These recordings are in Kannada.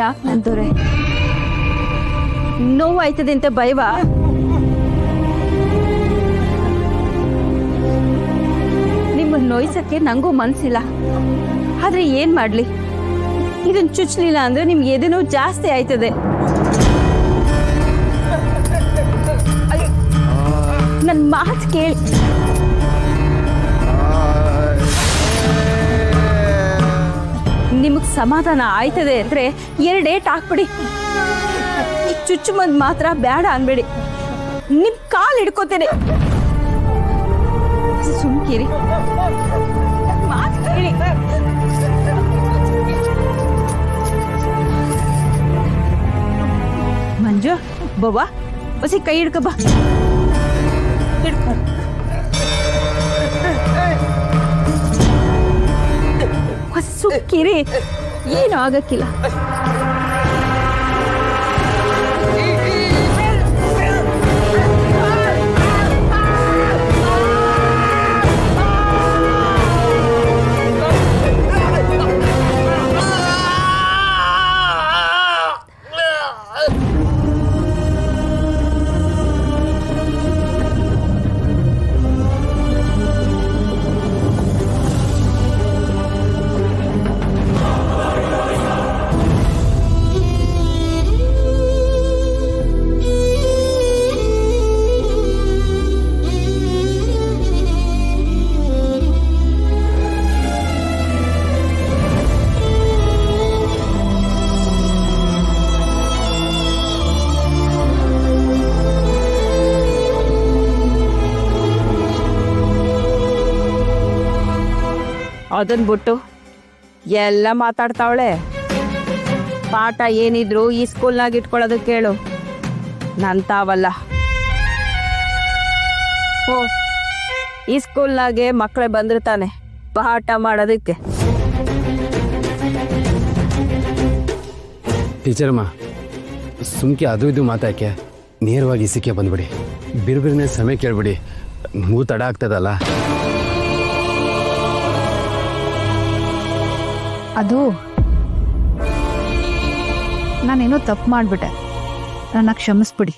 ಯಾಕೆ ನಂತವ್ರೆ ನೋವು ಆಯ್ತದೆ ಅಂತ ಭಯವಾ? ನಿಮ್ಮನ್ನು ನೋಯ್ಸಕ್ಕೆ ನಂಗೂ ಮನ್ಸಿಲ್ಲ, ಆದ್ರೆ ಏನ್ ಮಾಡ್ಲಿ, ಇದನ್ನ ಚುಚ್ಚಲಿಲ್ಲ ಅಂದ್ರೆ ನಿಮ್ಗೆ ಎದೆನೋ ಜಾಸ್ತಿ ಆಯ್ತದೆ. ನನ್ನ ಮಾತು ಕೇಳಿ. ನಿಮಗ್ ಸಮಾಧಾನ ಆಯ್ತದೆ ಅಂದ್ರೆ 2 ಏಟ್ ಹಾಕ್ಬಿಡಿ. ಚುಚ್ಚು ಮಂದ್ ಮಾತ್ರ ಬೇಡ ಅನ್ಬೇಡಿ. ನಿಮ್ ಕಾಲ್ ಹಿಡ್ಕೋತೇನೆ. ಸುಮ್ಕಿರಿ, ಮಾತು ಕೇಳಿ. ಮಂಜು ಬವ್ವ, ಹೊಸಿ ಕೈ ಹಿಡ್ಕ ಬಾ. ಸುಮ್ಕಿರಿ, ಏನು ಆಗಕ್ಕಿಲ್ಲ. ಅದನ್ ಬಿಟ್ಟು ಎಲ್ಲ ಮಾತಾಡ್ತಾವಳೆ. ಪಾಠ ಏನಿದ್ರು ಈ ಸ್ಕೂಲ್ನಾಗ ಇಟ್ಕೊಳ್ಳೋದಕ್ಕೆ ಕೇಳು, ನಂತಾವಲ್ಲ. ಓ, ಈ ಸ್ಕೂಲ್ನಾಗೆ ಮಕ್ಕಳೇ ಬಂದಿರ್ತಾನೆ ಪಾಠ ಮಾಡೋದಕ್ಕೆ. ಟೀಚರಮ್ಮ, ಸುಮ್ಕೆ ಅದು ಇದು ಮಾತಾಕೆ ನೇರವಾಗಿ ಇಸಿಕೆ ಬಂದ್ಬಿಡಿ. ಬಿರ್ಬಿರ್ನೇ ಸಮಯ ಕೇಳ್ಬಿಡಿ, ನಮಗೂ ತಡ ಆಗ್ತದಲ್ಲ. ಅದು ನಾನೇನೋ ತಪ್ಪು ಮಾಡಿಬಿಟ್ಟೆ, ನನ್ನ ಕ್ಷಮಿಸ್ಬಿಡಿ.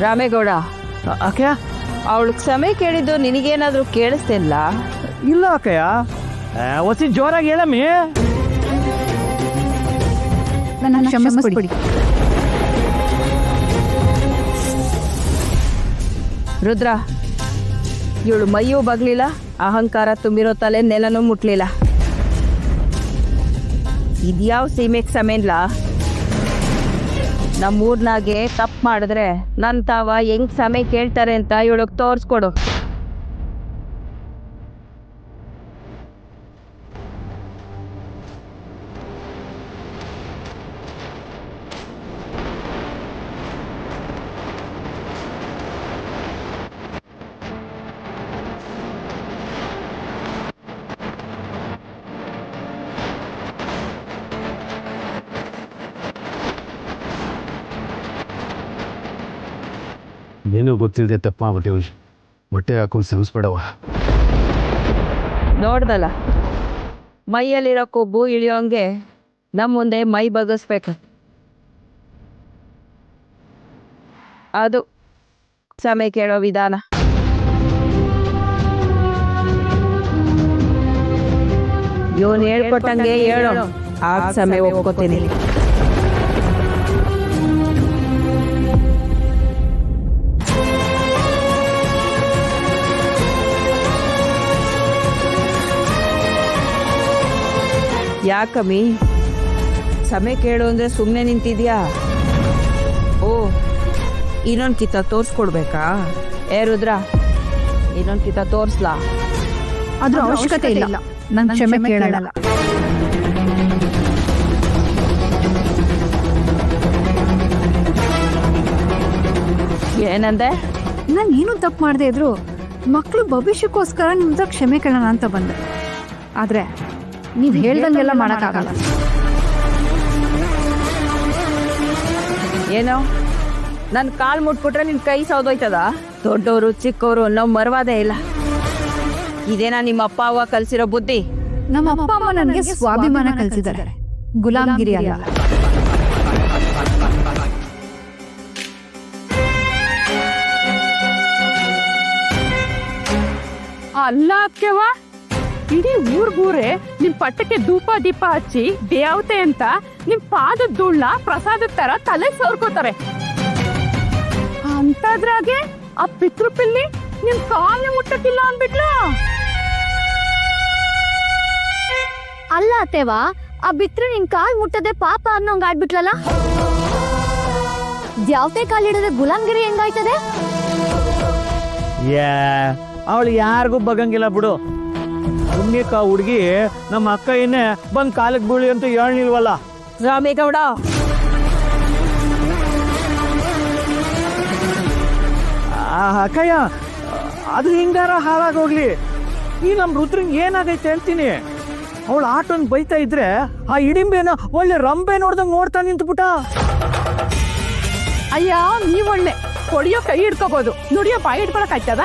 ರಾಮೇಗೌಡ, ಅಕ್ಕಯ್ಯ, ಅವಳು ಕ್ಷಮೆ ಕೇಳಿದ್ದು ನಿನಗೇನಾದ್ರೂ ಕೇಳಿಸ್ತಿಲ್ಲ? ಇಲ್ಲ ಅಕ್ಕಯ್ಯ, ಒಸಿ ಜೋರಾಗಿ ಹೇಳಮ್ಮಿ. ನನ್ನ ಕ್ಷಮಿಸ್ಬಿಡಿ. ರುದ್ರ, ಇವಳು ಮೈಯೂ ಬಗ್ಲಿಲ್ಲ, ಅಹಂಕಾರ ತುಂಬಿರೋ ತಲೆ ನೆಲನೂ ಮುಟ್ಲಿಲ್ಲ. ಇದ್ಯಾವ ಸೀಮೆಗೆ ಸಮೇನ್ಲ? ನಮ್ಮೂರ್ನಾಗೆ ತಪ್ಪು ಮಾಡಿದ್ರೆ ನನ್ನ ತಾವ ಹೆಂಗ್ ಸಮಯ ಕೇಳ್ತಾರೆ ಅಂತ ಇವಳಿಗೆ ತೋರಿಸ್ಕೊಡು. ಏನೂ ಗೊತ್ತಿಲ್ಲದೆ ತಪ್ಪು ಮಾಡ್ಬಿಟ್ಟಿವಿ. ಹೊಟ್ಟೆ ಹಾಕೊಂಡು ಸವಿಸ್ಬೇಡವ. ನೋಡ್ದಲ್ಲ, ಮೈಯಲ್ಲಿರೋ ಕೊಬ್ಬು ಇಳಿಯೋಂಗೆ ನಮ್ಮ ಮುಂದೆ ಮೈ ಬಗ್ಗಿಸ್ಬೇಕು. ಅದು ಸಮಯ ಕೇಳೋ ವಿಧಾನ. ಇವನು ಹೇಳ್ಕೊಟ್ಟಂಗೆ ಹೇಳೋ, ಆಗ ಸಮಯ ಒಪ್ಕೋತೀನಿ. ಯಾಕಮ್ಮಿ ಸಮಯ ಕೇಳು ಅಂದ್ರೆ ಸುಮ್ಮನೆ ನಿಂತಿದ್ಯಾ? ಓ, ಇನ್ನೊಂದು ಕಿತ್ತ ತೋರಿಸ್ಕೊಡ್ಬೇಕಾ? ರುದ್ರ, ಇನ್ನೊಂದು ಕಿತ್ತ ತೋರಿಸ್ಲಾ? ಅದ್ರ ಅವಶ್ಯಕತೆ ಇಲ್ಲ, ನನ್ನ ಕ್ಷಮೆ ಕೇಳಲ್ಲ. ಏನಂದೆ? ನಾನು ಏನು ತಪ್ಪು ಮಾಡದೆ ಇದ್ರು ಮಕ್ಕಳು ಭವಿಷ್ಯಕ್ಕೋಸ್ಕರ ನಿಮ್ದ ಕ್ಷಮೆ ಕೇಳೋಣ ಅಂತ ಬಂದೆ. ಆದ್ರೆ ನೀವು ಹೇಳ್ದಂಗೆಲ್ಲ ಮಾಡೋಕ್ಕಾಗಲ್ಲ. ಏನೋ ನನ್ನ ಕಾಲು ಮುಟ್ಬಿಟ್ರೆ ನಿನ್ನ ಕೈ ಸೌದೋಯ್ತದ? ದೊಡ್ಡವರು ಚಿಕ್ಕವರು ಅನ್ನೋ ಮರವಾದೇ ಇಲ್ಲ. ಇದೇನಾ ನಿಮ್ಮ ಅಪ್ಪ ಅವ್ವ ಕಲಿಸಿರೋ ಬುದ್ಧಿ? ನಮ್ಮ ಅಪ್ಪ ಅಮ್ಮ ನನಗೆ ಸ್ವಾಭಿಮಾನ ಕಲಿಸಿದ್ದಾರೆ, ಗುಲಾಮ್ಗಿರಿ ಅಲ್ಲ. ಅಲ್ಲ ಅಕ್ಕೆವ, ಇಡೀ ಊರ್ಗೂರೇ ನಿಮ್ ಪಟ್ಟಕ್ಕೆ ಧೂಪ ದೀಪ ಹಚ್ಚಿ ದೇವತೆ ಅಂತ ನಿಮ್ ಪಾದದ ಧೂಳ್ನ ಪ್ರಸಾದದ ತರ ತಲೆ ಸೋರ್ಕೋತಾರೆ. ಅಂತದ್ರಾಗೆ ಆ ಪಿತೃಪಿಲ್ಲಿ ನಿಮ್ ಕಾಲ್ನ ಮುಟ್ಟಕ್ಕಿಲ್ಲ ಅಂದ್ಬಿಟ್ಲ. ಅಲ್ಲ ಅತ್ತೇವಾ, ಆ ಬಿತ್ರು ನಿನ್ ಕಾಲ್ ಮುಟ್ಟದೆ ಪಾಪ ಅನ್ನೋಂಗ್ ಆಡ್ಬಿಟ್ಲಲ್ಲ. ದ್ಯಾವ್ತೆ ಕಾಲಿಡದೆ ಗುಲಾಮ್ಗಿರಿ ಹೆಂಗಾಯ್ತದೆ? ಅವಳು ಯಾರಿಗೂ ಬಗಂಗಿಲ್ಲ ಬಿಡು. ಪುಣ್ಯಕ್ಕ ಹುಡುಗಿ ನಮ್ಮ ಅಕ್ಕ ಏನೇ ಬಂದ್ ಕಾಲಕ್ಕೆ ಬೀಳಿ ಅಂತ ಹೇಳ್ನಿಲ್ವಲ್ಲ. ರಾಮೇಗೌಡ, ಅಕ್ಕಯ್ಯ, ಅದು ಹಿಂಗಾರ ಹಾಳಾಗೋಗ್ಲಿ, ಈ ನಮ್ ರುದ್ರಂಗ್ ಏನಾಗೈತೆ ಅಂತೀನಿ. ಅವಳು ಆಟೋನ್ ಬೈತಾ ಇದ್ರೆ ಆ ಇಡಿಂಬೇನ ಒಳ್ಳೆ ರಂಬೆ ನೋಡ್ದಂಗ್ ನೋಡ್ತಾ ನಿಂತ್ಬಿಟ್ಟ. ಅಯ್ಯ ನೀವ್ ಒಳ್ಳೆ ಕೊಡಿಯೋ ಕೈ ಹಿಡ್ಕೋಬಹುದು, ನುಡಿಯೋ ಬಾಯಿ ಹಿಡ್ಕೊಳಕ್ ಆಯ್ತದ?